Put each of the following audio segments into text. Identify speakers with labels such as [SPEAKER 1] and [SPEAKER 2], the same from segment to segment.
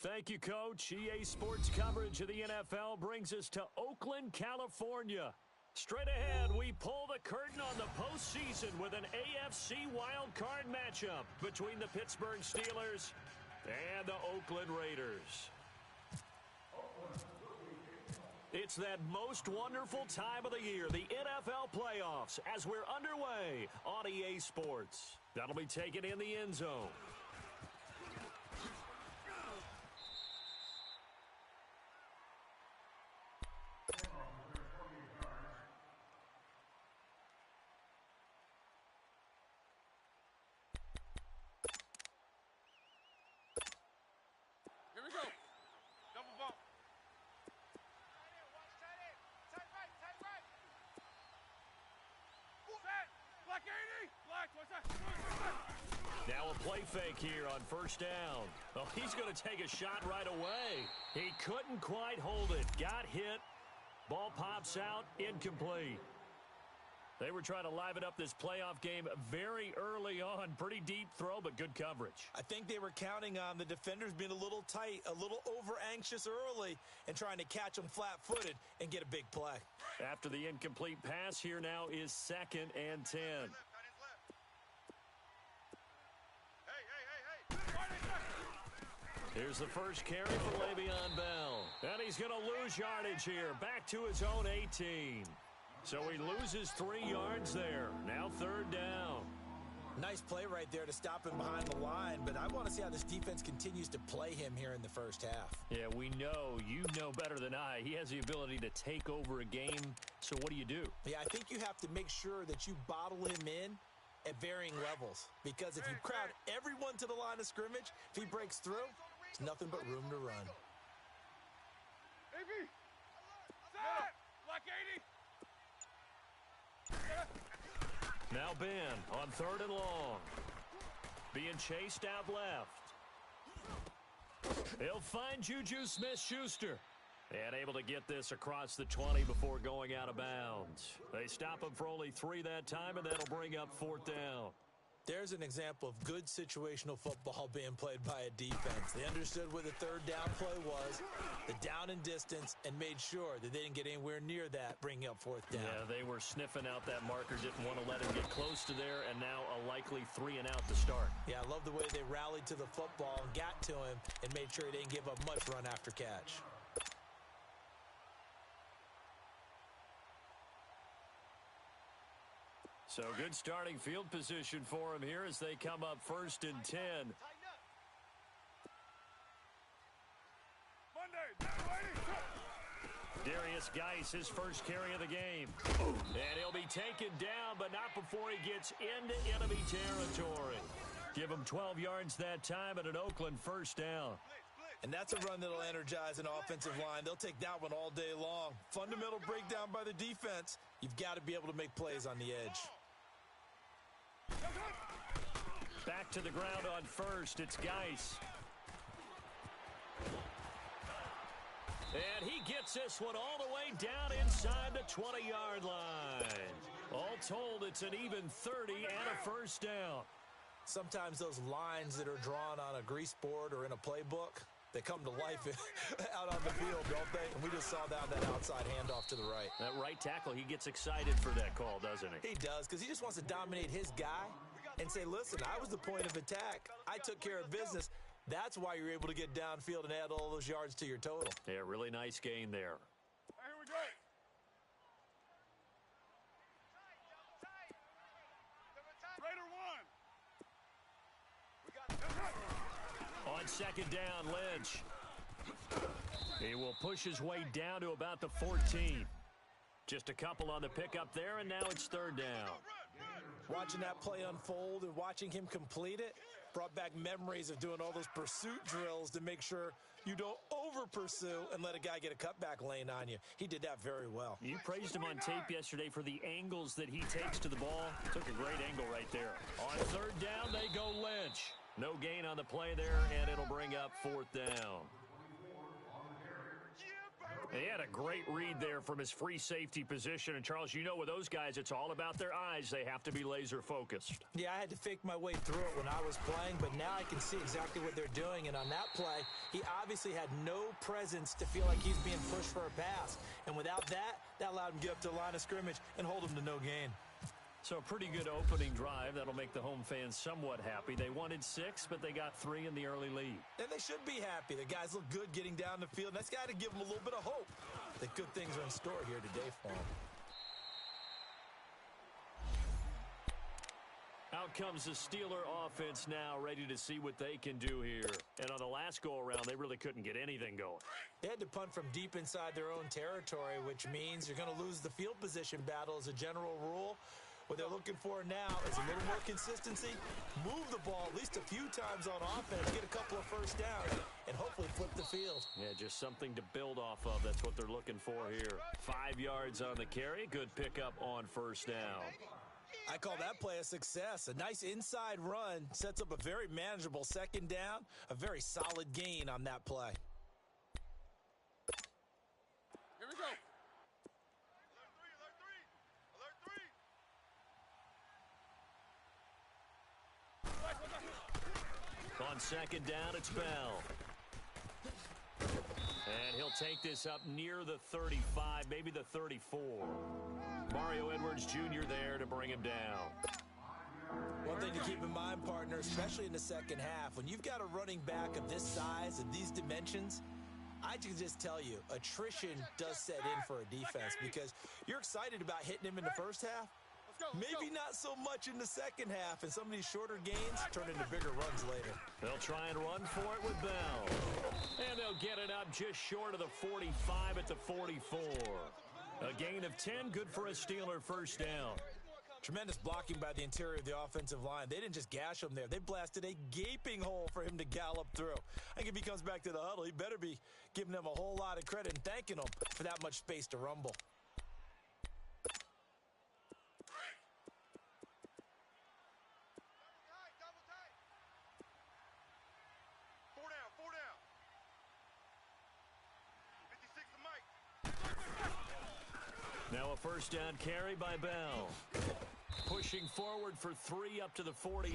[SPEAKER 1] Thank you, Coach. EA Sports coverage of the NFL brings us to Oakland, California. Straight ahead, we pull the curtain on the postseason with an AFC wildcard matchup between the Pittsburgh Steelers and the Oakland Raiders. It's that most wonderful time of the year, the NFL playoffs, as we're underway on EA Sports. That'll be taken in the end zone.
[SPEAKER 2] Here we go. Double bump. Black 80. Black, what's that?
[SPEAKER 1] Now a play fake here on first down. Oh, he's going to take a shot right away. He couldn't quite hold it. Got hit. Ball pops out. Incomplete. They were trying to liven up this playoff game very early on. Pretty deep throw, but good coverage.
[SPEAKER 3] I think they were counting on the defenders being a little tight, a little over-anxious early, and trying to catch them flat-footed and get a big play.
[SPEAKER 1] After the incomplete pass, here now is 2nd and 10. Here's the first carry for Le'Veon Bell. And he's going to lose yardage here. Back to his own 18. So he loses 3 yards there. Now 3rd down.
[SPEAKER 3] Nice play right there to stop him behind the line, but I want to see how this defense continues to play him here in the first half.
[SPEAKER 1] Yeah, we know. You know better than I. He has the ability to take over a game. So what do you do?
[SPEAKER 3] Yeah, I think you have to make sure that you bottle him in at varying levels, because if you crowd everyone to the line of scrimmage, if he breaks through, there's nothing but room to run.
[SPEAKER 2] AB. Set. Black 80.
[SPEAKER 1] Now Ben on 3rd and long. Being chased out left. He'll find Juju Smith-Schuster. And able to get this across the 20 before going out of bounds. They stop him for only 3 that time, and that'll bring up 4th down.
[SPEAKER 3] There's an example of good situational football being played by a defense. They understood where the 3rd down play was, the down and distance, and made sure that they didn't get anywhere near that, bringing up 4th down.
[SPEAKER 1] Yeah, they were sniffing out that marker, didn't want to let him get close to there, and now a likely 3 and out to start.
[SPEAKER 3] Yeah, I love the way they rallied to the football and got to him and made sure he didn't give up much run after catch.
[SPEAKER 1] So good starting field position for him here as they come up 1st and 10. Darius Geis, his first carry of the game. And he'll be taken down, but not before he gets into enemy territory. Give him 12 yards that time and an Oakland 1st down.
[SPEAKER 3] And that's a run that'll energize an offensive line. They'll take that one all day long. Fundamental breakdown by the defense. You've got to be able to make plays on the edge.
[SPEAKER 1] Back to the ground on 1st. It's Geis. And he gets this one all the way down inside the 20-yard line. All told, it's an even 30 and a 1st down.
[SPEAKER 3] Sometimes those lines that are drawn on a grease board or in a playbook, they come to life out on the field, don't they? And we just saw that outside handoff to the right.
[SPEAKER 1] That right tackle, he gets excited for that call, doesn't he?
[SPEAKER 3] He does, because he just wants to dominate his guy and say, listen, I was the point of attack. I took care of business. That's why you're able to get downfield and add all those yards to your total.
[SPEAKER 1] Yeah, really nice gain there.
[SPEAKER 2] Here we go. Raider 1.
[SPEAKER 1] On 2nd down, Lynch. He will push his way down to about the 14. Just a couple on the pickup there, and now it's 3rd down.
[SPEAKER 3] Watching that play unfold and watching him complete it brought back memories of doing all those pursuit drills to make sure you don't over-pursue and let a guy get a cutback lane on you. He did that very well.
[SPEAKER 1] You praised him on tape yesterday for the angles that he takes to the ball. Took a great angle right there. On 3rd down, they go Lynch. No gain on the play there, and it'll bring up 4th down. And he had a great read there from his free safety position. And, Charles, you know with those guys, it's all about their eyes. They have to be laser-focused.
[SPEAKER 3] Yeah, I had to fake my way through it when I was playing, but now I can see exactly what they're doing. And on that play, he obviously had no presence to feel like he's being pushed for a pass. And without that, that allowed him to get up to the line of scrimmage and hold him to no gain.
[SPEAKER 1] So a pretty good opening drive. That'll make the home fans somewhat happy. They wanted 6, but they got 3 in the early lead.
[SPEAKER 3] And they should be happy. The guys look good getting down the field. And that's got to give them a little bit of hope that good things are in store here today for them.
[SPEAKER 1] Out comes the Steeler offense now, ready to see what they can do here. And on the last go-around, they really couldn't get anything going.
[SPEAKER 3] They had to punt from deep inside their own territory, which means you're going to lose the field position battle as a general rule. What they're looking for now is a little more consistency, move the ball at least a few times on offense, get a couple of first downs, and hopefully flip the field.
[SPEAKER 1] Yeah, just something to build off of. That's what they're looking for here. 5 yards on the carry. Good pickup on first down.
[SPEAKER 3] I call that play a success. A nice inside run sets up a very manageable second down, a very solid gain on that play.
[SPEAKER 2] Here we go.
[SPEAKER 1] On second down, it's Bell. And he'll take this up near the 35, maybe the 34. Mario Edwards Jr. there to bring him down.
[SPEAKER 3] One thing to keep in mind, partner, especially in the second half, when you've got a running back of this size and these dimensions, I can just tell you, attrition does set in for a defense because you're excited about hitting him in the first half. Maybe not so much in the second half, and some of these shorter gains turn into bigger runs later.
[SPEAKER 1] They'll try and run for it with Bell. And they'll get it up just short of the 45 at the 44. A gain of 10, good for a Steeler first down.
[SPEAKER 3] Tremendous blocking by the interior of the offensive line. They didn't just gash him there. They blasted a gaping hole for him to gallop through. I think if he comes back to the huddle, he better be giving them a whole lot of credit and thanking them for that much space to rumble.
[SPEAKER 1] Now a first down carry by Bell. Pushing forward for 3 up to the 48.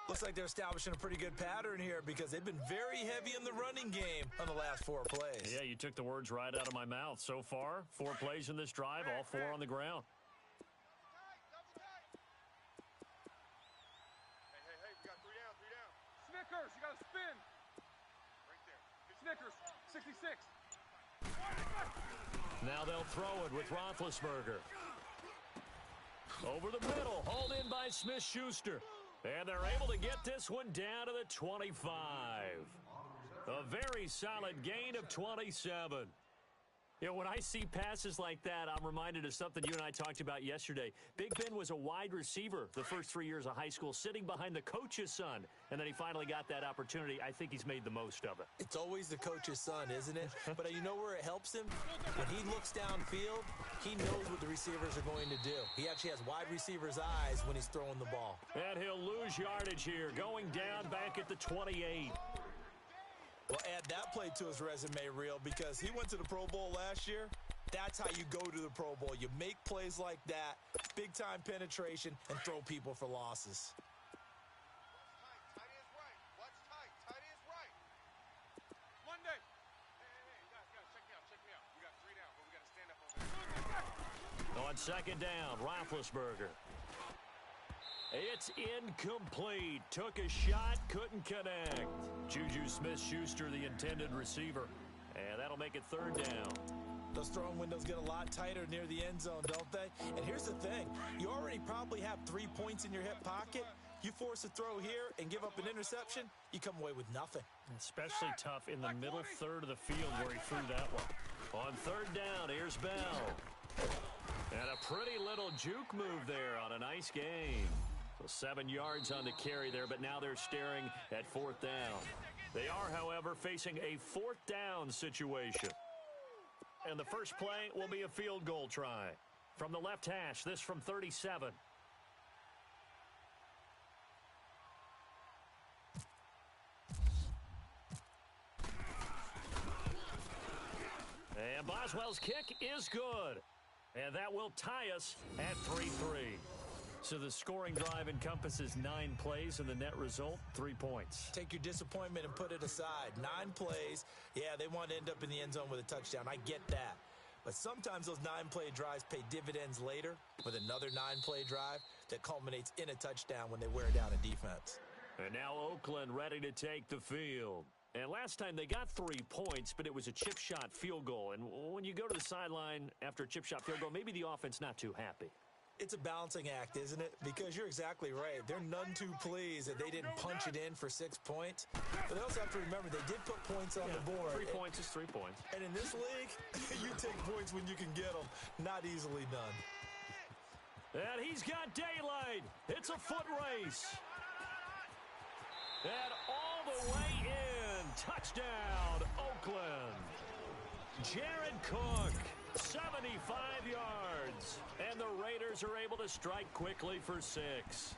[SPEAKER 3] Looks like they're establishing a pretty good pattern here because they've been very heavy in the running game on the last 4 plays.
[SPEAKER 1] Yeah, you took the words right out of my mouth. So far, 4 plays in this drive, all 4 on the ground.
[SPEAKER 2] Hey, we got 3 down, 3 down. Snickers, you got to spin. Right there. Snickers, 66.
[SPEAKER 1] Now they'll throw it with Roethlisberger. Over the middle, hauled in by Smith-Schuster. And they're able to get this one down to the 25. A very solid gain of 27. You know, when I see passes like that, I'm reminded of something you and I talked about yesterday. Big Ben was a wide receiver the first 3 years of high school, sitting behind the coach's son. And then he finally got that opportunity. I think he's made the most of it.
[SPEAKER 3] It's always the coach's son, isn't it? But you know where it helps him? When he looks downfield, he knows what the receivers are going to do. He actually has wide receivers' eyes when he's throwing the ball.
[SPEAKER 1] And he'll lose yardage here, going down back at the 28.
[SPEAKER 3] Well, add that play to his resume reel because he went to the Pro Bowl last year. That's how you go to the Pro Bowl. You make plays like that, big-time penetration, and throw people for losses.
[SPEAKER 2] Tight is right. Watch tight. Tight is right. Monday. Hey, guys, check me out. We got 3 down, but we got to stand up over there.
[SPEAKER 1] On second down, Roethlisberger. It's incomplete. Took a shot, couldn't connect. Juju Smith-Schuster, the intended receiver. And that'll make it third down.
[SPEAKER 3] Those throwing windows get a lot tighter near the end zone, don't they? And here's the thing. You already probably have 3 points in your hip pocket. You force a throw here and give up an interception, you come away with nothing.
[SPEAKER 1] Especially tough in the middle third of the field where he threw that one. On third down, here's Bell. And a pretty little juke move there on a nice gain. So 7 yards on the carry there, but now they're staring at fourth down. They are, however, facing a fourth down situation. And the first play will be a field goal try. From the left hash, this from 37. And Boswell's kick is good. And that will tie us at 3-3. So the scoring drive encompasses 9 plays, and the net result, 3 points.
[SPEAKER 3] Take your disappointment and put it aside. 9 plays. Yeah, they want to end up in the end zone with a touchdown. I get that. But sometimes those 9-play drives pay dividends later with another 9-play drive that culminates in a touchdown when they wear down a defense.
[SPEAKER 1] And now Oakland ready to take the field. And last time they got 3 points, but it was a chip shot field goal. And when you go to the sideline after a chip shot field goal, maybe the offense not too happy.
[SPEAKER 3] It's a balancing act, isn't it? Because you're exactly right. They're none too pleased that they didn't punch it in for 6 points. But they also have to remember they did put points on the board.
[SPEAKER 1] 3 points is 3 points.
[SPEAKER 3] And in this league, you take points when you can get them. Not easily done.
[SPEAKER 1] And he's got daylight. It's a foot race. And all the way in. Touchdown, Oakland. Jared Cook. 75 yards, and the Raiders are able to strike quickly for 6.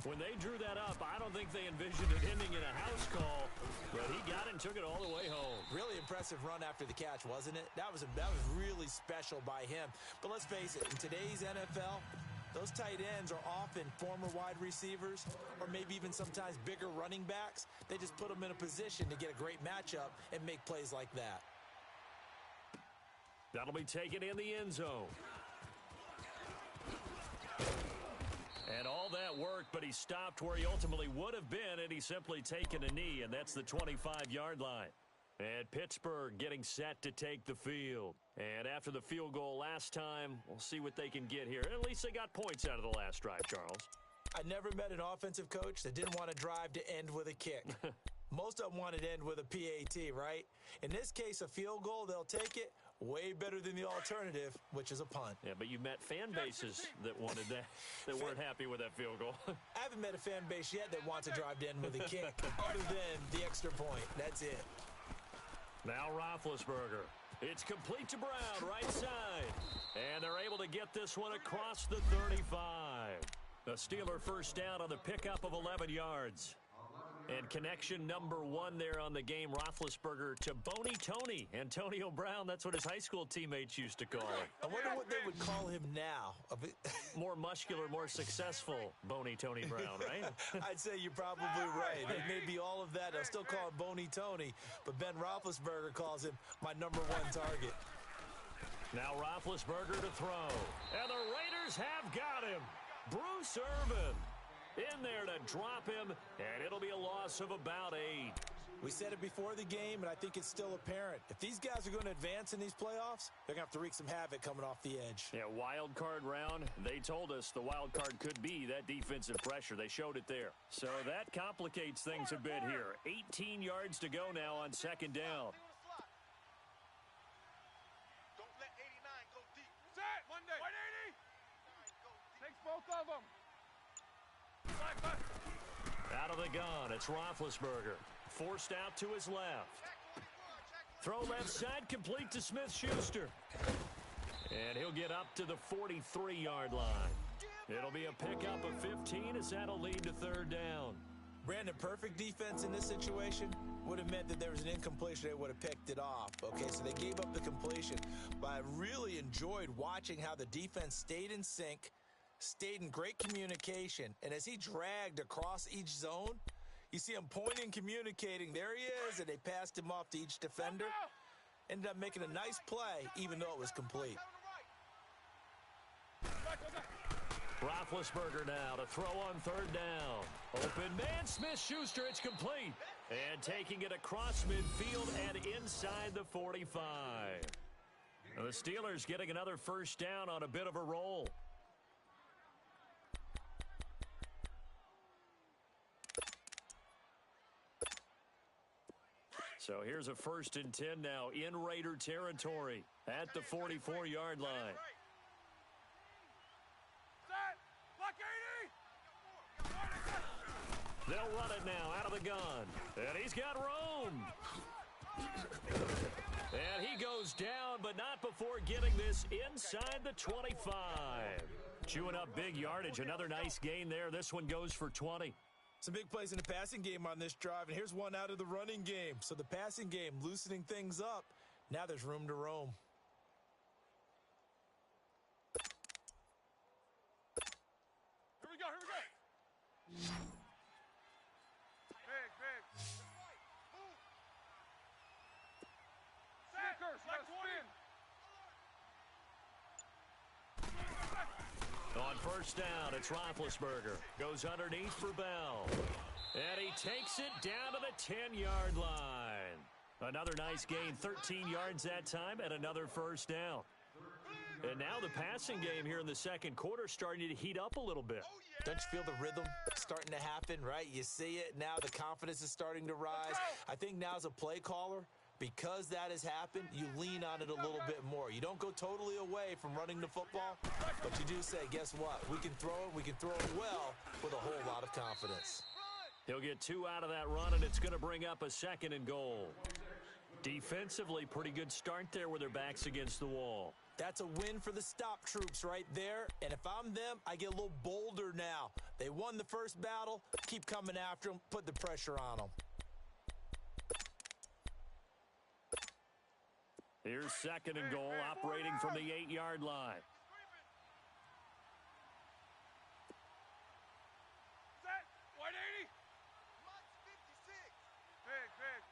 [SPEAKER 1] When they drew that up, I don't think they envisioned it ending in a house call, but he got it and took it all the way home.
[SPEAKER 3] Really impressive run after the catch, wasn't it? That was really special by him. But let's face it, in today's NFL, those tight ends are often former wide receivers or maybe even sometimes bigger running backs. They just put them in a position to get a great matchup and make plays like that.
[SPEAKER 1] That'll be taken in the end zone. And all that worked, but he stopped where he ultimately would have been, and he's simply taken a knee, and that's the 25-yard line. And Pittsburgh getting set to take the field. And after the field goal last time, we'll see what they can get here. At least they got points out of the last drive, Charles.
[SPEAKER 3] I never met an offensive coach that didn't want to drive to end with a kick. Most of them want to end with a PAT, right? In this case, a field goal, they'll take it. Way better than the alternative, which is a punt.
[SPEAKER 1] Yeah, but you met fan bases that wanted that, that weren't happy with that field goal.
[SPEAKER 3] I haven't met a fan base yet that wants to drive to end with a kick, other than the extra point. That's it.
[SPEAKER 1] Now Roethlisberger. It's complete to Brown, right side. And they're able to get this one across the 35. A Steeler first down on the pickup of 11 yards. And connection number 1 there on the game, Roethlisberger to Boney Tony. Antonio Brown, that's what his high school teammates used to call him.
[SPEAKER 3] I wonder what they would call him now.
[SPEAKER 1] More muscular, more successful Boney Tony Brown, right?
[SPEAKER 3] I'd say you're probably right. It may be all of that. They'll still call him Boney Tony, but Ben Roethlisberger calls him my number 1 target.
[SPEAKER 1] Now Roethlisberger to throw. And the Raiders have got him. Bruce Irvin in there to drop him, and it'll be a loss of about 8.
[SPEAKER 3] We said it before the game, and I think it's still apparent. If these guys are going to advance in these playoffs, they're going to have to wreak some havoc coming off the edge.
[SPEAKER 1] Yeah, wild card round. They told us the wild card could be that defensive pressure. They showed it there. So that complicates things a bit here. 18 yards to go now on second down.
[SPEAKER 2] Don't let 89 go deep. Set! Monday! 180! Takes both of them.
[SPEAKER 1] Out of the gun, it's Roethlisberger. Forced out to his left. Throw left side, complete to Smith-Schuster. And he'll get up to the 43-yard line. It'll be a pickup of 15 as that'll lead to third down.
[SPEAKER 3] Brandon, perfect defense in this situation would have meant that there was an incompletion. They would have picked it off. Okay, so they gave up the completion. But I really enjoyed watching how the defense stayed in sync, stayed in great communication, and as he dragged across each zone, you see him pointing, communicating. There he is, and they passed him off to each defender. Ended up making a nice play, even though it was complete.
[SPEAKER 1] Roethlisberger now to throw on third down. Open man, Smith-Schuster, it's complete. And taking it across midfield and inside the 45. Now the Steelers getting another first down on a bit of a roll. So here's a 1st and 10 now in Raider territory at the 44-yard line. They'll run it now out of the gun. And he's got room. And he goes down, but not before getting this inside the 25. Chewing up big yardage. Another nice gain there. This one goes for 20.
[SPEAKER 3] Some big plays in the passing game on this drive, and here's one out of the running game. So the passing game loosening things up. Now there's room to roam.
[SPEAKER 2] Here we go, here we go. Big, big. Move. Sinkers, let's spin.
[SPEAKER 1] On first down, it's Roethlisberger. Goes underneath for Bell. And he takes it down to the 10-yard line. Another nice gain, 13 yards that time, and another first down. And now the passing game here in the second quarter starting to heat up a little bit.
[SPEAKER 3] Don't you feel the rhythm starting to happen, right? You see it. Now the confidence is starting to rise. I think now as a play caller, because that has happened, you lean on it a little bit more. You don't go totally away from running the football, but you do say, guess what? We can throw it well with a whole lot of confidence.
[SPEAKER 1] He'll get 2 out of that run, and it's going to bring up a second and goal. Defensively, pretty good start there with their backs against the wall.
[SPEAKER 3] That's a win for the stop troops right there. And if I'm them, I get a little bolder now. They won the first battle. Keep coming after them. Put the pressure on them.
[SPEAKER 1] Here's second and goal, operating from the 8-yard line.
[SPEAKER 2] Set. 180. Big, big.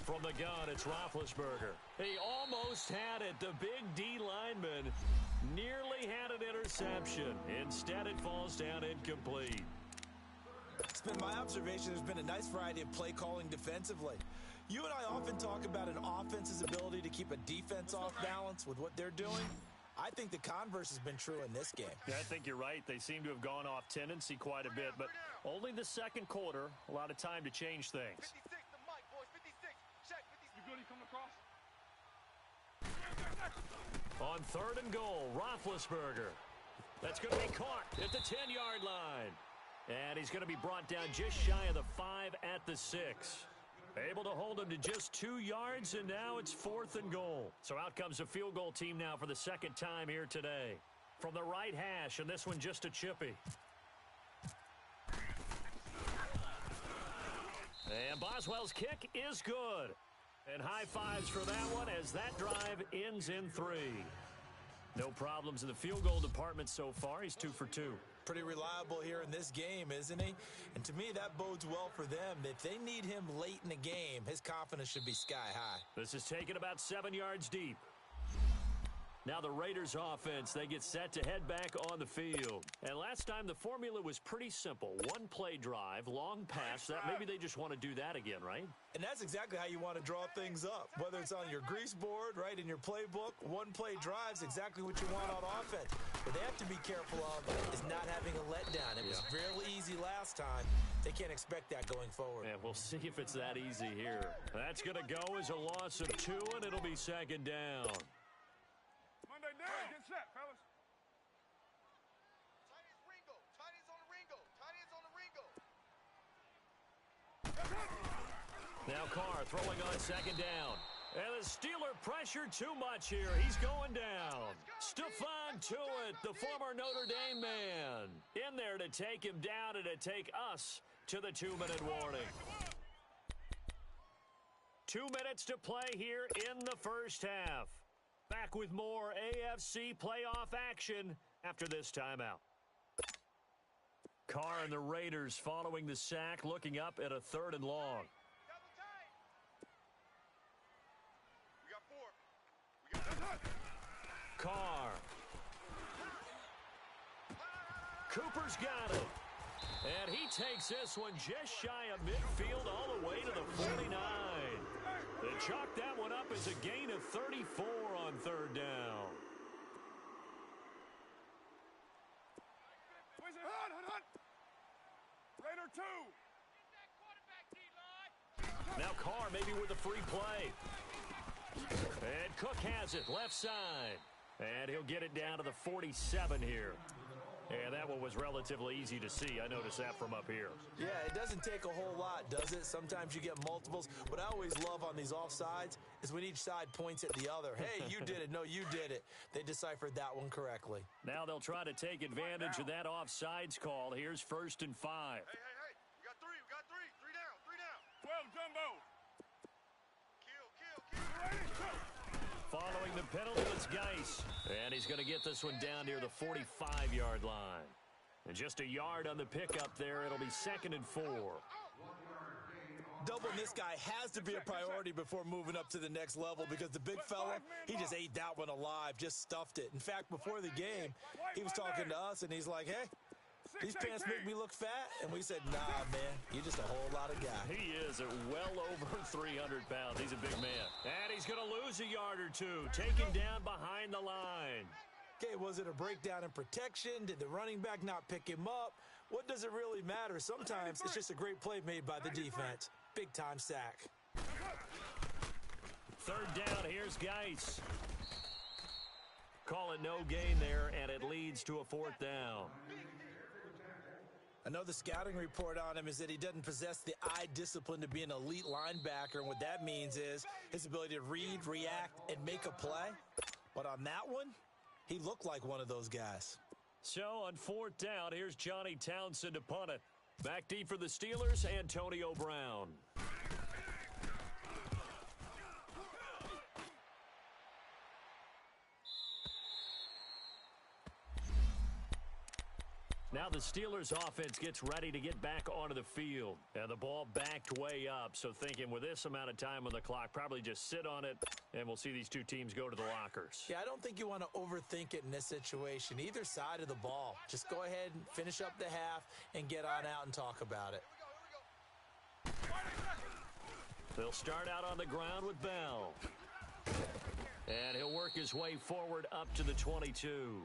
[SPEAKER 1] From the gun, it's Roethlisberger. He almost had it. The big D lineman nearly had an interception. Instead, it falls down incomplete.
[SPEAKER 3] It's been my observation there's been a nice variety of play calling defensively. You and I often talk about an offense's ability to keep a defense off balance with what they're doing. I think the converse has been true in this game.
[SPEAKER 1] Yeah, I think you're right. They seem to have gone off tendency quite a bit, but only the second quarter, a lot of time to change things.
[SPEAKER 2] 56, the mic, boys. 56. Check. 56. You good? He coming across?
[SPEAKER 1] On third and goal, Roethlisberger. That's going to be caught at the 10-yard line. And he's going to be brought down just shy of the 5 at the 6. Able to hold him to just 2 yards, and now it's fourth and goal. So out comes a field goal team now for the second time here today. From the right hash, and this one just a chippy. And Boswell's kick is good. And high fives for that one as that drive ends in 3. No problems in the field goal department so far. He's 2 for 2.
[SPEAKER 3] Pretty reliable here in this game, isn't he? And to me, that bodes well for them. If they need him late in the game, his confidence should be sky high.
[SPEAKER 1] This is taken about 7 yards deep. Now the Raiders offense, they get set to head back on the field. And last time the formula was pretty simple. One play drive, long pass. That maybe they just want to do that again, right?
[SPEAKER 3] And that's exactly how you want to draw things up. Whether it's on your grease board, right, in your playbook, one play drive's exactly what you want on offense. What they have to be careful of is not having a letdown. It was real easy last time. They can't expect that going forward.
[SPEAKER 1] And we'll see if it's that easy here. That's going to go as a loss of 2, and it'll be second down.
[SPEAKER 2] Monday down. Get set, fellas.
[SPEAKER 4] Tight ends Ringo. Tight ends on the Ringo. Tight ends on the Ringo.
[SPEAKER 1] Now Carr throwing on second down. And the Steeler pressure too much here. He's going down. Stephon Tuitt, the former Notre Dame man, in there to take him down and to take us to the 2-minute warning. 2 minutes to play here in the first half. Back with more AFC playoff action after this timeout. Carr and the Raiders following the sack, looking up at a 3rd and long.
[SPEAKER 2] Double tight. We got 4. We got
[SPEAKER 1] Carr. Cooper's got it. And he takes this one just shy of midfield all the way to the 49. They chalk that one up as a gain of 34 on 3rd down.
[SPEAKER 2] Hunt. Raider 2.
[SPEAKER 1] Now Carr maybe with a free play. And Cook has it left side. And he'll get it down to the 47 here. And that one was relatively easy to see. I noticed that from up here.
[SPEAKER 3] Yeah, it doesn't take a whole lot, does it? Sometimes you get multiples. What I always love on these offsides is when each side points at the other. Hey, you did it. No, you did it. They deciphered that one correctly.
[SPEAKER 1] Now they'll try to take advantage of that offsides call. Here's 1st and 5.
[SPEAKER 2] Hey. We got 3. We got 3. 3 down. 3 down. 12, Jumbo.
[SPEAKER 1] penalty. It's Geis. And he's going to get this one down near the 45-yard line. And just a yard on the pickup there. It'll be 2nd and 4.
[SPEAKER 3] Doubling this guy has to be a priority before moving up to the next level because the big fella, he just ate that one alive, just stuffed it. In fact, before the game, he was talking to us, and he's like, hey, these pants make me look fat. And we said, nah, man, you're just a whole lot of guy.
[SPEAKER 1] He is at well over 300 pounds. He's a big man. And he's going to lose a yard or two, taken down behind the line.
[SPEAKER 3] Okay, was it a breakdown in protection? Did the running back not pick him up? What does it really matter? Sometimes it's just a great play made by the defense. Big-time sack.
[SPEAKER 1] 3rd down, here's Geis. Call it no gain there, and it leads to a 4th down.
[SPEAKER 3] I know the scouting report on him is that he doesn't possess the eye discipline to be an elite linebacker, and what that means is his ability to read, react, and make a play. But on that one, he looked like one of those guys.
[SPEAKER 1] So on 4th down, here's Johnny Townsend to punt it. Back deep for the Steelers, Antonio Brown. Now the Steelers offense gets ready to get back onto the field. And the ball backed way up. So thinking with this amount of time on the clock, probably just sit on it, and we'll see these two teams go to the lockers.
[SPEAKER 3] Yeah, I don't think you want to overthink it in this situation. Either side of the ball. Just go ahead and finish up the half and get on out and talk about it.
[SPEAKER 1] They'll start out on the ground with Bell. And he'll work his way forward up to the 22.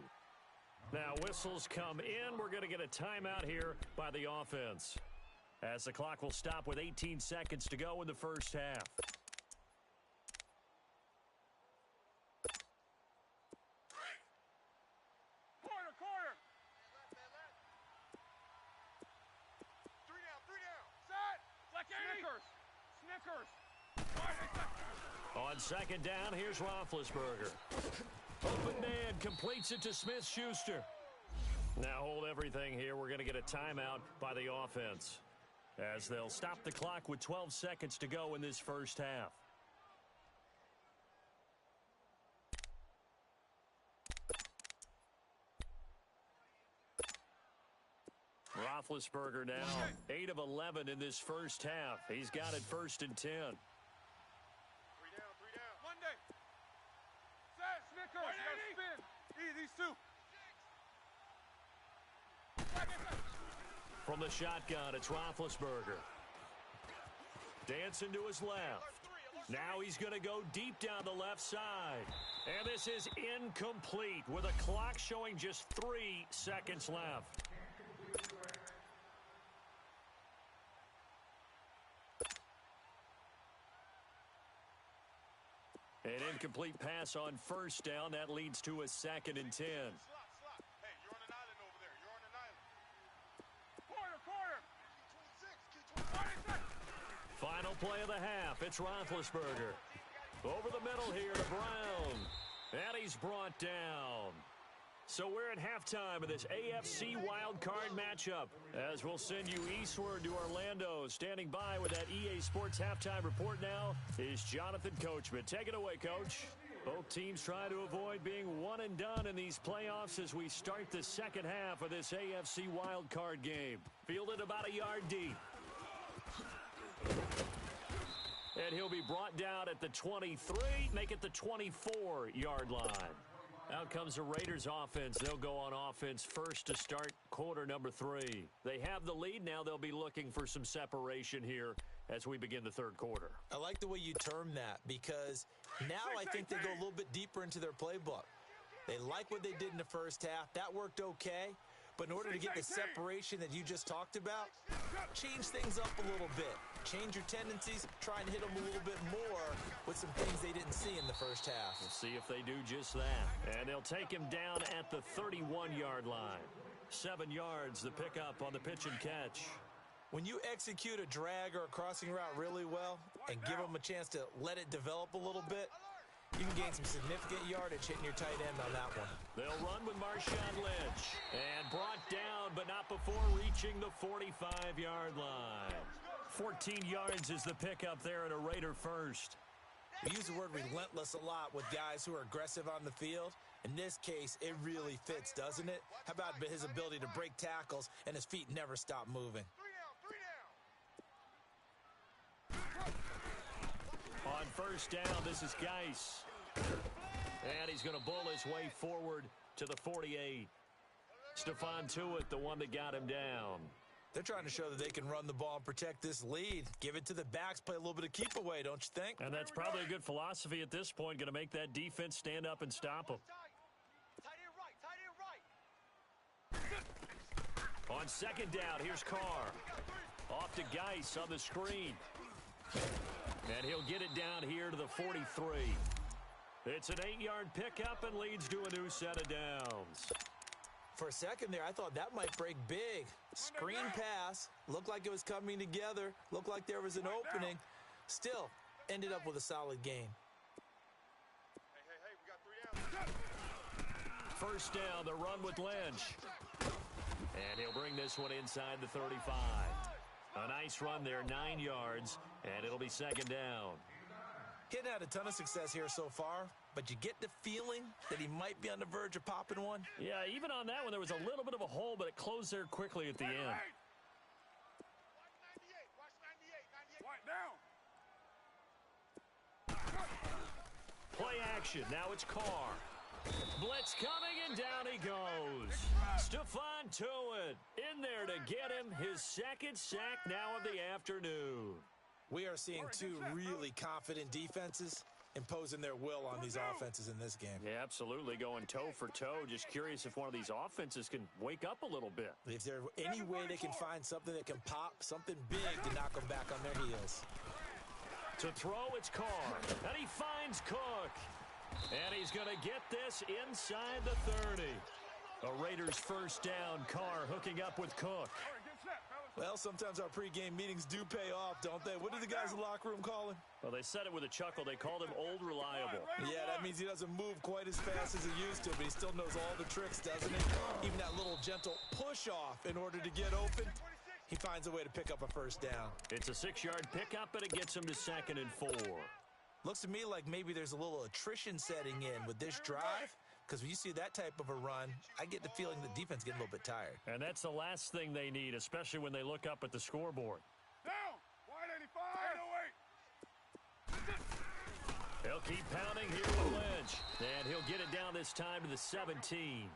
[SPEAKER 1] Now whistles come in. We're going to get a timeout here by the offense, as the clock will stop with 18 seconds to go in the first half.
[SPEAKER 2] Corner. Three down. Set. Snickers.
[SPEAKER 1] On 2nd down, here's Roethlisberger. Open man completes it to Smith-Schuster. Now hold everything here. We're going to get a timeout by the offense, as they'll stop the clock with 12 seconds to go in this first half. Roethlisberger now 8 of 11 in this first half. He's got it 1st and 10.
[SPEAKER 2] 3 down. Monday. Set. Snickers. You gotta spin. These two.
[SPEAKER 1] From the shotgun, it's Roethlisberger. Dancing to his left. Now he's going to go deep down the left side. And this is incomplete with a clock showing just 3 seconds left. An incomplete pass on 1st down. That leads to a 2nd and 10.
[SPEAKER 2] Slot. Hey, you're on an island over there. You're on an island. Corner.
[SPEAKER 1] Final play of the half. It's Roethlisberger. Over the middle here to Brown. And he's brought down. So we're at halftime of this AFC wildcard matchup, as we'll send you eastward to Orlando. Standing by with that EA Sports halftime report now is Jonathan Coachman. Take it away, Coach. Both teams try to avoid being one and done in these playoffs as we start the second half of this AFC wildcard game. Fielded about a yard deep. And he'll be brought down at the 23, make it the 24-yard line. Out comes the Raiders offense. They'll go on offense first to start quarter number 3. They have the lead. Now they'll be looking for some separation here as we begin the third quarter.
[SPEAKER 3] I like the way you term that, because now I think they go a little bit deeper into their playbook. They like what they did in the first half. That worked okay. But in order to get the separation that you just talked about, change things up a little bit. Change your tendencies, try and hit them a little bit more with some things they didn't see in the first half.
[SPEAKER 1] We'll see if they do just that. And they'll take him down at the 31-yard line. 7 yards, the pickup on the pitch and catch.
[SPEAKER 3] When you execute a drag or a crossing route really well and give them a chance to let it develop a little bit, you can gain some significant yardage hitting your tight end on that one.
[SPEAKER 1] They'll run with Marshawn Lynch. And brought down, but not before reaching the 45-yard line. 14 yards is the pickup there at a Raider first.
[SPEAKER 3] We use the word relentless a lot with guys who are aggressive on the field. In this case, it really fits, doesn't it? How about his ability to break tackles and his feet never stop moving?
[SPEAKER 4] 3 down.
[SPEAKER 1] On first down, this is Geis. And he's going to bull his way forward to the 48. Stephon Tuitt, the one that got him down.
[SPEAKER 3] They're trying to show that they can run the ball and protect this lead. Give it to the backs, play a little bit of keep away, don't you think?
[SPEAKER 1] And that's probably a good philosophy at this point, going to make that defense stand up and stop them.
[SPEAKER 4] Tight end right.
[SPEAKER 1] On second down, here's Carr. Off to Geis on the screen. And he'll get it down here to the 43. It's an 8-yard pickup and leads to a new set of downs.
[SPEAKER 3] For a second there, I thought that might break big. Screen pass. Looked like it was coming together. Looked like there was an opening. Still, ended up with a solid gain.
[SPEAKER 4] Hey, we got 3 down.
[SPEAKER 1] First down, the run with Lynch. And he'll bring this one inside the 35. A nice run there, 9 yards, and it'll be second down.
[SPEAKER 3] He hadn't had a ton of success here so far, but you get the feeling that he might be on the verge of popping one.
[SPEAKER 1] Yeah, even on that one, there was a little bit of a hole, but it closed there quickly at the end.
[SPEAKER 4] Watch 98.
[SPEAKER 1] Play action. Now it's Carr. Blitz coming, and down he goes. Stephon Tuitt in there to get him his second sack now of the afternoon.
[SPEAKER 3] We are seeing two really confident defenses imposing their will on these offenses in this game.
[SPEAKER 1] Yeah, absolutely, going toe for toe. Just curious if one of these offenses can wake up a little bit.
[SPEAKER 3] If there's any way they can find something that can pop, something big to knock them back on their heels.
[SPEAKER 1] To throw, it's Carr, and he finds Cook. And he's going to get this inside the 30. A Raiders first down. Carr hooking up with Cook.
[SPEAKER 3] Well, sometimes our pregame meetings do pay off, don't they? What do the guys in the locker room call him?
[SPEAKER 1] Well, they said it with a chuckle. They called him Old Reliable.
[SPEAKER 3] Yeah, that means he doesn't move quite as fast as he used to, but he still knows all the tricks, doesn't he? Even that little gentle push-off in order to get open, he finds a way to pick up a first down.
[SPEAKER 1] It's a 6-yard pickup, and it gets him to 2nd and 4.
[SPEAKER 3] Looks to me like maybe there's a little attrition setting in with this drive, because when you see that type of a run, I get the feeling the defense getting a little bit tired.
[SPEAKER 1] And that's the last thing they need, especially when they look up at the scoreboard.
[SPEAKER 2] Down! Wide 85!
[SPEAKER 1] They'll keep pounding here with Lynch. And he'll get it down this time to the 17.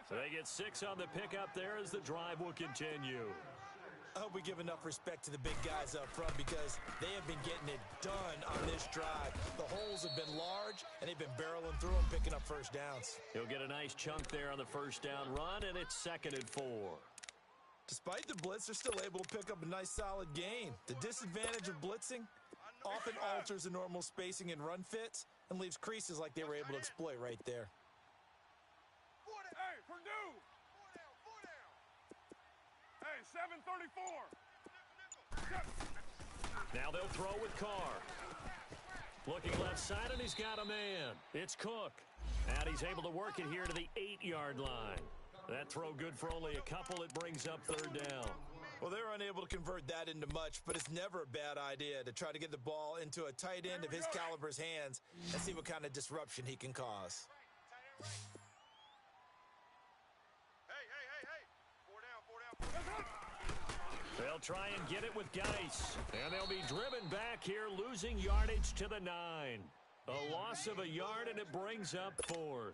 [SPEAKER 1] So they get 6 on the pickup there as the drive will continue.
[SPEAKER 3] I hope we give enough respect to the big guys up front because they have been getting it done on this drive. The holes have been large, and they've been barreling through them, picking up first downs.
[SPEAKER 1] He'll get a nice chunk there on the first down run, and it's 2nd and 4.
[SPEAKER 3] Despite the blitz, they're still able to pick up a nice solid gain. The disadvantage of blitzing often alters the normal spacing and run fits and leaves creases like they were able to exploit right there.
[SPEAKER 2] Hey, Purdue!
[SPEAKER 4] 4 down.
[SPEAKER 2] Hey, 734!
[SPEAKER 1] Now they'll throw with Carr. Looking left side, and he's got a man. It's Cook. And he's able to work it here to the 8-yard line. That throw good for only a couple. It brings up 3rd down.
[SPEAKER 3] Well, they're unable to convert that into much, but it's never a bad idea to try to get the ball into a tight end of his caliber's hands and see what kind of disruption he can cause.
[SPEAKER 4] Hey. 4 down.
[SPEAKER 1] They'll try and get it with Geis. And they'll be driven back here, losing yardage to the 9. A loss of a yard, and it brings up 4th.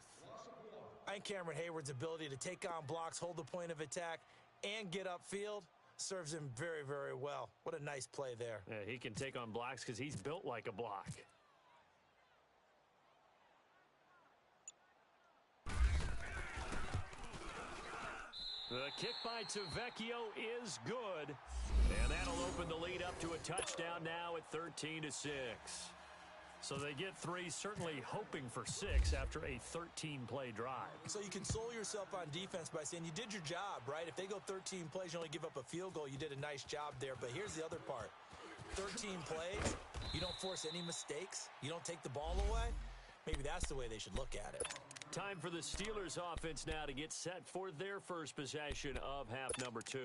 [SPEAKER 3] I think Cameron Hayward's ability to take on blocks, hold the point of attack, and get upfield serves him very, very well. What a nice play there.
[SPEAKER 1] Yeah, he can take on blocks because he's built like a block. The kick by Tavecchio is good. And that'll open the lead up to a touchdown now at 13-6. So they get 3, certainly hoping for 6 after a 13-play drive.
[SPEAKER 3] So you console yourself on defense by saying you did your job, right? If they go 13 plays, you only give up a field goal, you did a nice job there. But here's the other part. 13 plays, you don't force any mistakes, you don't take the ball away. Maybe that's the way they should look at it.
[SPEAKER 1] Time for the Steelers offense now to get set for their first possession of half number 2.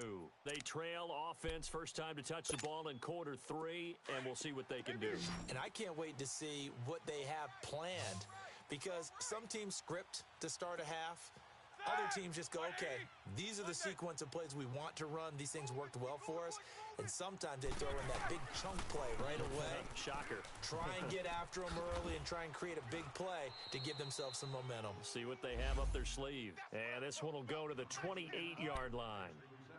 [SPEAKER 1] They trail offense first time to touch the ball in quarter 3, and we'll see what they can do.
[SPEAKER 3] And I can't wait to see what they have planned, because some teams script to start a half. Other teams just go, okay, these are the sequence of plays we want to run. These things worked well for us. And sometimes they throw in that big chunk play right away.
[SPEAKER 1] Shocker.
[SPEAKER 3] Try and get after them early and try and create a big play to give themselves some momentum.
[SPEAKER 1] See what they have up their sleeve. And this one will go to the 28-yard line.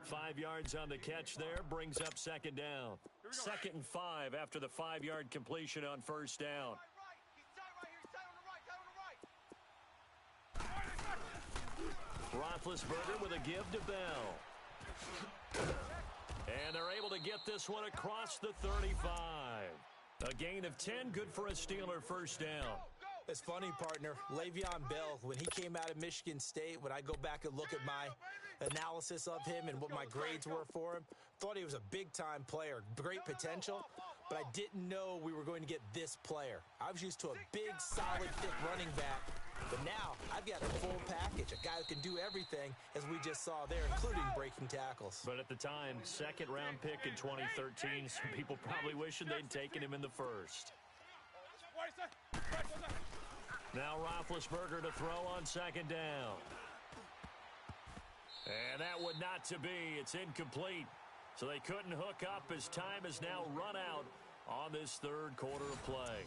[SPEAKER 1] 5 yards on the catch there brings up second down. 2nd and 5 after the 5-yard completion on first down. Roethlisberger with a give to Bell. And they're able to get this one across the 35. A gain of 10, good for a Steeler first down.
[SPEAKER 3] It's funny, partner. Le'Veon Bell, when he came out of Michigan State, when I go back and look at my analysis of him and what my grades were for him, thought he was a big-time player, great potential, but I didn't know we were going to get this player. I was used to a big, solid, thick running back. But now, I've got a full package, a guy who can do everything, as we just saw there, including breaking tackles.
[SPEAKER 1] But at the time, second-round pick in 2013, some people probably wishing they'd taken him in the first. Now Roethlisberger to throw on second down. And that would not to be. It's incomplete. So they couldn't hook up as time has now run out on this third quarter of play.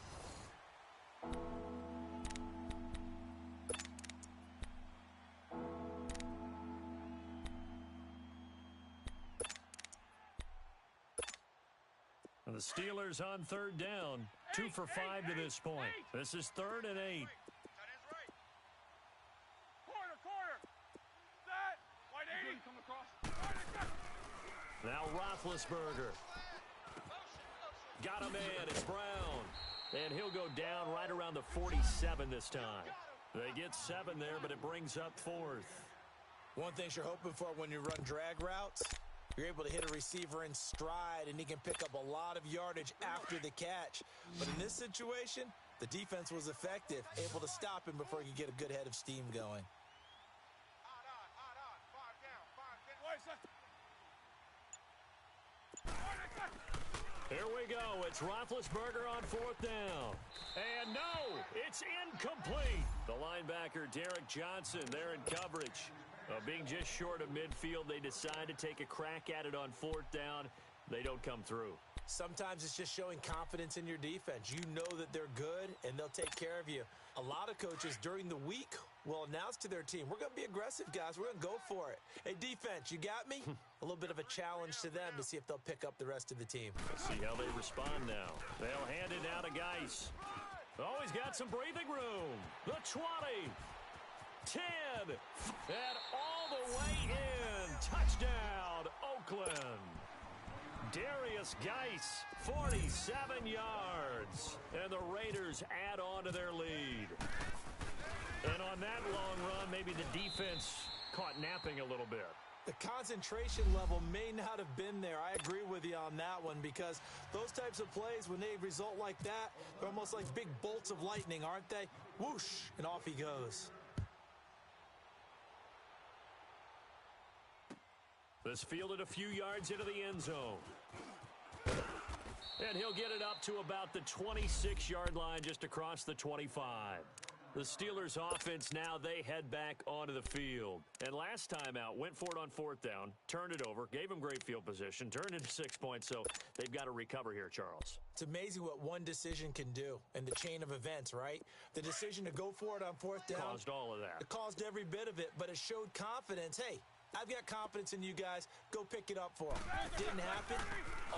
[SPEAKER 1] The Steelers on third down, 2 for 5 to this point. This is 3rd and 8. Now Roethlisberger. Got a man, it's Brown. And he'll go down right around the 47 this time. They get 7 there, but it brings up 4th.
[SPEAKER 3] One thing you're hoping for when you run drag routes, you're able to hit a receiver in stride, and he can pick up a lot of yardage after the catch. But in this situation, the defense was effective, able to stop him before he could get a good head of steam going.
[SPEAKER 1] Here we go. It's Roethlisberger on 4th down. And no, it's incomplete. The linebacker, Derek Johnson, there in coverage. Being just short of midfield, they decide to take a crack at it on 4th down. They don't come through.
[SPEAKER 3] Sometimes it's just showing confidence in your defense. You know that they're good, and they'll take care of you. A lot of coaches during the week will announce to their team, we're going to be aggressive, guys. We're going to go for it. Hey, defense, you got me? A little bit of a challenge to them to see if they'll pick up the rest of the team.
[SPEAKER 1] Let's see how they respond now. They'll hand it now to Geis. Oh, he's got some breathing room. The 20. 10. And all the way in. Touchdown, Oakland. Darius Geis, 47 yards. And the Raiders add on to their lead. And on that long run, maybe the defense caught napping a little bit.
[SPEAKER 3] The concentration level may not have been there. I agree with you on that one, because those types of plays, when they result like that, they're almost like big bolts of lightning, aren't they? Whoosh, and off he goes.
[SPEAKER 1] This fielded a few yards into the end zone. And he'll get it up to about the 26-yard line, just across the 25. The Steelers offense now, they head back onto the field. And last time out, went for it on 4th down, turned it over, gave them great field position, turned into 6 points, so they've got to recover here, Charles.
[SPEAKER 3] It's amazing what one decision can do in the chain of events, right? The decision to go for it on 4th down.
[SPEAKER 1] Caused all of that.
[SPEAKER 3] It caused every bit of it, but it showed confidence. Hey, I've got confidence in you guys. Go pick it up for them. Didn't happen.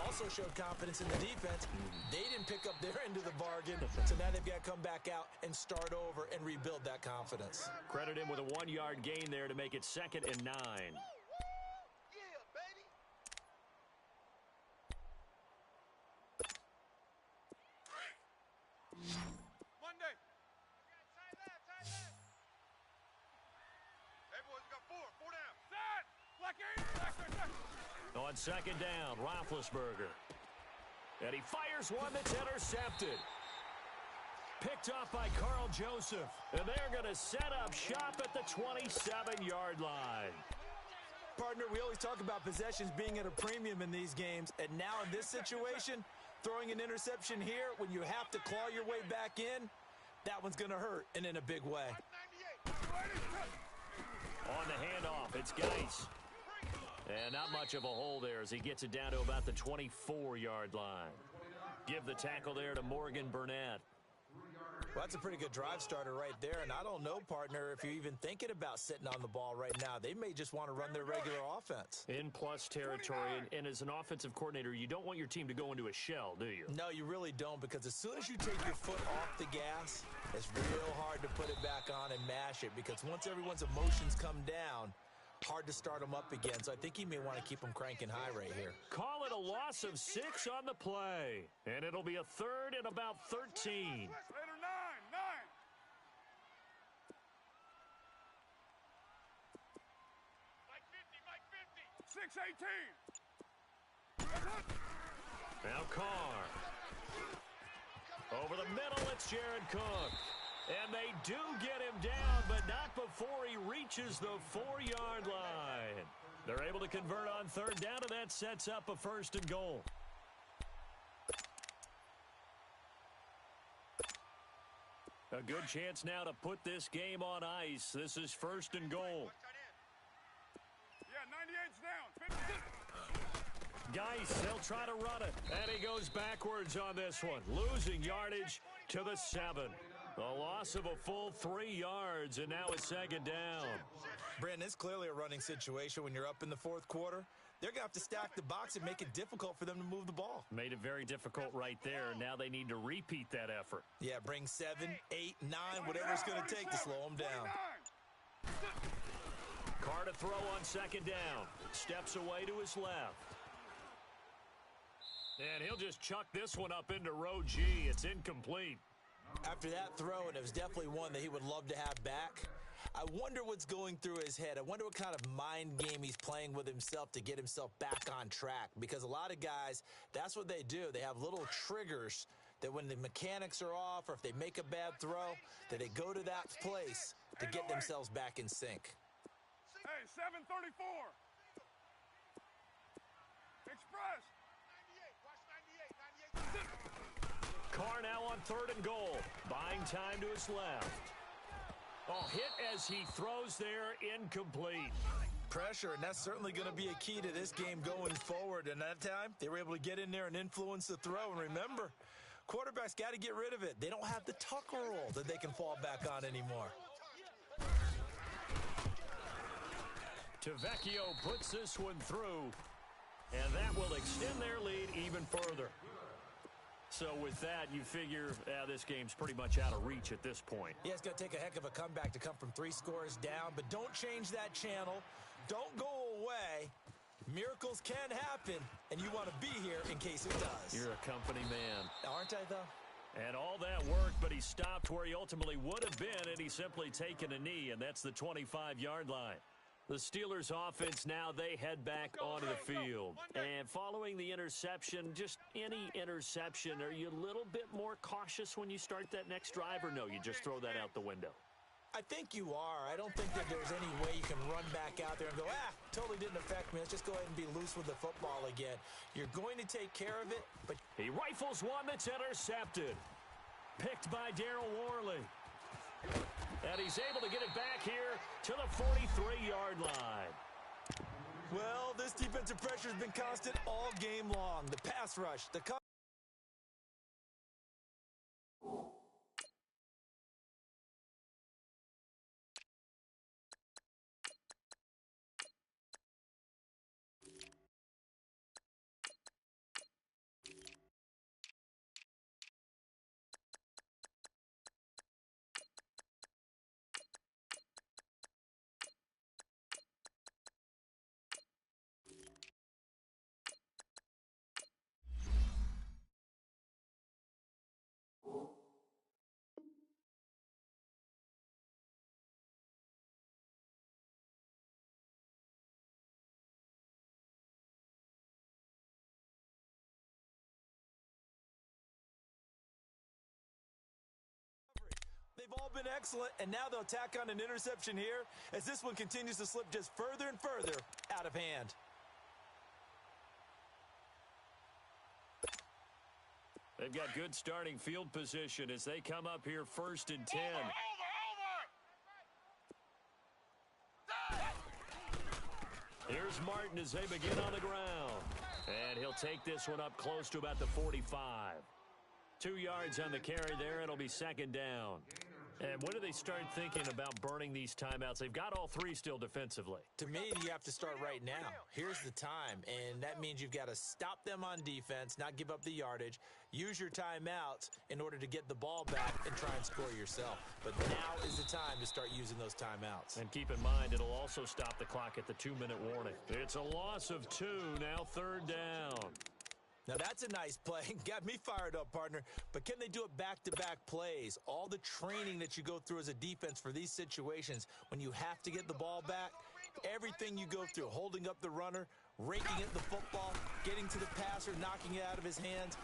[SPEAKER 3] Also showed confidence in the defense. They didn't pick up their end of the bargain, so now they've got to come back out and start over and rebuild that confidence.
[SPEAKER 1] Credit him with a 1-yard gain there to make it 2nd and 9. On 2nd down, Roethlisberger. And he fires one that's intercepted. Picked off by Carl Joseph. And they're going to set up shop at the 27-yard line.
[SPEAKER 3] Partner, we always talk about possessions being at a premium in these games. And now in this situation, throwing an interception here when you have to claw your way back in, that one's going to hurt, and in a big way.
[SPEAKER 1] On the handoff, it's Geis. And not much of a hole there as he gets it down to about the 24-yard line. Give the tackle there to Morgan Burnett.
[SPEAKER 3] Well, that's a pretty good drive starter right there, and I don't know, partner, if you're even thinking about sitting on the ball right now. They may just want to run their regular offense.
[SPEAKER 1] In plus territory, and as an offensive coordinator, you don't want your team to go into a shell, do you?
[SPEAKER 3] No, you really don't, because as soon as you take your foot off the gas, it's real hard to put it back on and mash it, because once everyone's emotions come down, hard to start them up again. So I think he may want to keep them cranking high right here.
[SPEAKER 1] Call it a loss of 6 on the play, and it'll be a third and about 13.
[SPEAKER 2] Later, 9. 6-18.
[SPEAKER 1] Now Carr. Over the middle, it's Jared Cook. And they do get him down, but not before he reaches the 4-yard line. They're able to convert on third down, and that sets up a first and goal. A good chance now to put this game on ice. This is first and goal.
[SPEAKER 2] Yeah, 98's down. 50.
[SPEAKER 1] Geis, they'll try to run it. And he goes backwards on this one, losing yardage to the 7. A loss of a full 3 yards, and now it's second down.
[SPEAKER 3] Brandon, it's clearly a running situation when you're up in the fourth quarter. They're going to have to stack the box and make it difficult for them to move the ball.
[SPEAKER 1] Made it very difficult right there. Now they need to repeat that effort.
[SPEAKER 3] Yeah, bring 7, 8, 9, whatever it's going to take to slow them down.
[SPEAKER 1] Carr to throw on second down. Steps away to his left. And he'll just chuck this one up into row G. It's incomplete.
[SPEAKER 3] After that throw, and it was definitely one that he would love to have back, I wonder what's going through his head. I wonder what kind of mind game he's playing with himself to get himself back on track. Because a lot of guys, that's what they do. They have little triggers that when the mechanics are off or if they make a bad throw, that they go to that place to get themselves back in sync.
[SPEAKER 2] Hey, 734. Express. 98. Watch 98.
[SPEAKER 1] Carr now on third and goal. Buying time to his left. Oh, hit as he throws there, incomplete.
[SPEAKER 3] Pressure, and that's certainly going to be a key to this game going forward. And that time, they were able to get in there and influence the throw. And remember, quarterbacks got to get rid of it. They don't have the tuck rule that they can fall back on anymore.
[SPEAKER 1] Tavecchio puts this one through, and that will extend their lead even further. So with that, you figure this game's pretty much out of reach at this point.
[SPEAKER 3] Yeah, it's going to take a heck of a comeback to come from 3 scores down, but don't change that channel. Don't go away. Miracles can happen, and you want to be here in case it does.
[SPEAKER 1] You're a company man.
[SPEAKER 3] Aren't I, though?
[SPEAKER 1] And all that worked, but he stopped where he ultimately would have been, and he's simply taken a knee, and that's the 25-yard line. The Steelers offense now, they head back onto the field. And following the interception, just any interception, are you a little bit more cautious when you start that next drive, or no, you just throw that out the window?
[SPEAKER 3] I think you are. I don't think that there's any way you can run back out there and go, totally didn't affect me. Let's just go ahead and be loose with the football again. You're going to take care of it, but...
[SPEAKER 1] He rifles one that's intercepted. Picked by Darryl Worley. And he's able to get it back here to the 43-yard line.
[SPEAKER 3] Well, this defensive pressure has been constant all game long. The pass rush, the... they've all been excellent, and now they'll tack on an interception here as this one continues to slip just further and further out of hand.
[SPEAKER 1] They've got good starting field position as they come up here 1st and 10. Here's Martin as they begin on the ground. And he'll take this one up close to about the 45. 2 yards on the carry there. It'll be 2nd down. And when do they start thinking about burning these timeouts? They've got all 3 still defensively.
[SPEAKER 3] To me, you have to start right now. Here's the time, and that means you've got to stop them on defense, not give up the yardage, use your timeouts in order to get the ball back and try and score yourself. But now is the time to start using those timeouts.
[SPEAKER 1] And keep in mind, it'll also stop the clock at the 2-minute warning. It's a loss of 2, now 3rd down.
[SPEAKER 3] Now, that's a nice play. Got me fired up, partner. But can they do it back-to-back plays? All the training that you go through as a defense for these situations, when you have to get the ball back, everything you go through, holding up the runner, raking at the football, getting to the passer, knocking it out of his hands,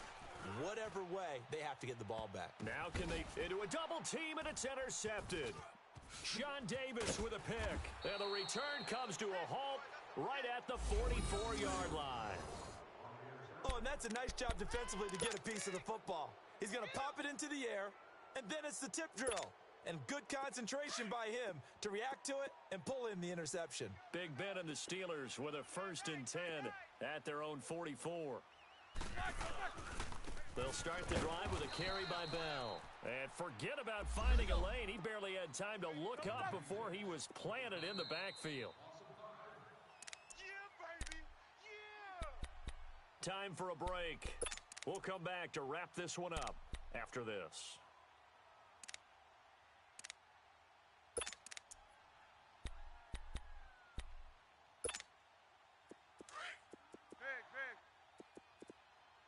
[SPEAKER 3] whatever way, they have to get the ball back.
[SPEAKER 1] Now can they into a double team, and it's intercepted. Sean Davis with a pick. And the return comes to a halt right at the 44-yard line.
[SPEAKER 3] Oh, and that's a nice job defensively to get a piece of the football. He's going to pop it into the air, and then it's the tip drill. And good concentration by him to react to it and pull in the interception.
[SPEAKER 1] Big Ben and the Steelers with a 1st and 10 at their own 44. They'll start the drive with a carry by Bell. And forget about finding a lane. He barely had time to look up before he was planted in the backfield. Time for a break. We'll come back to wrap this one up after this.
[SPEAKER 2] Big.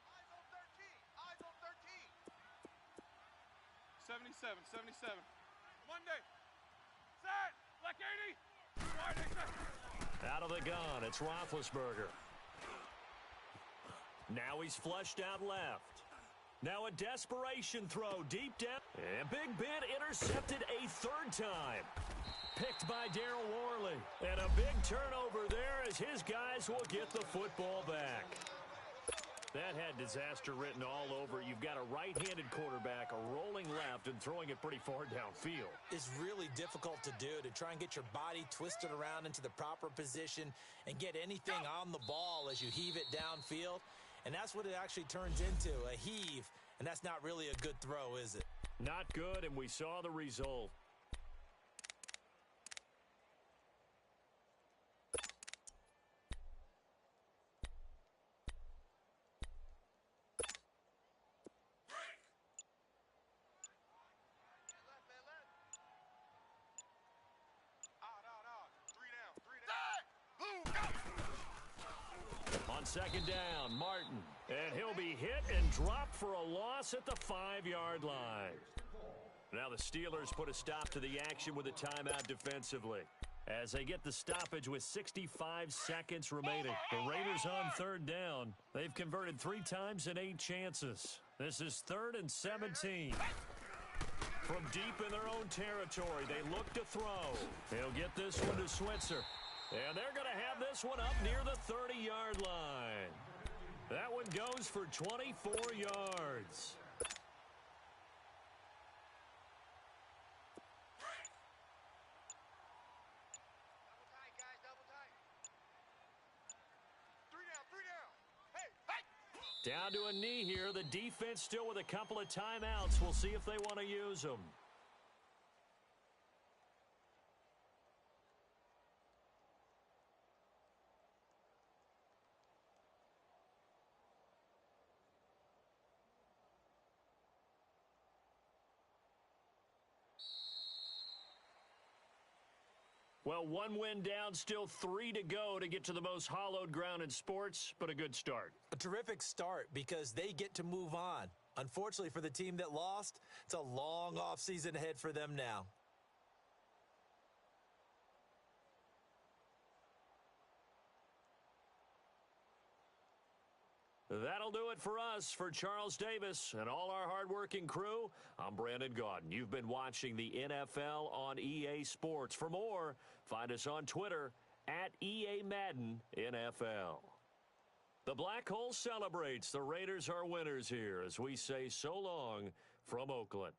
[SPEAKER 2] Eyes on 13. 77. Monday. Set. Black 80.
[SPEAKER 1] Out of the gun, it's Roethlisberger. Now he's flushed out left. Now a desperation throw deep down. And Big Ben intercepted a 3rd time. Picked by Darryl Worley. And a big turnover there as his guys will get the football back. That had disaster written all over. You've got a right-handed quarterback, a rolling left, and throwing it pretty far downfield.
[SPEAKER 3] It's really difficult to do, to try and get your body twisted around into the proper position and get anything on the ball as you heave it downfield. And that's what it actually turns into, a heave. And that's not really a good throw, is it?
[SPEAKER 1] Not good, and we saw the result. On 2nd down, Martin. And he'll be hit and dropped for a loss at the 5-yard line. Now the Steelers put a stop to the action with a timeout defensively as they get the stoppage with 65 seconds remaining. The Raiders on 3rd down. They've converted 3 times in 8 chances. This is 3rd and 17. From deep in their own territory, they look to throw. They'll get this one to Switzer. And they're going to have this one up near the 30-yard line. That one goes for 24 yards. Down to a knee here. The defense still with a couple of timeouts. We'll see if they want to use them. Well, 1 win down, still 3 to go to get to the most hallowed ground in sports, but a good start.
[SPEAKER 3] A terrific start because they get to move on. Unfortunately for the team that lost, it's a long offseason ahead for them now.
[SPEAKER 1] That'll do it for us. For Charles Davis and all our hardworking crew, I'm Brandon Gaudin. You've been watching the NFL on EA Sports. For more, find us on Twitter at EA Madden NFL. The Black Hole celebrates. The Raiders are winners here as we say so long from Oakland.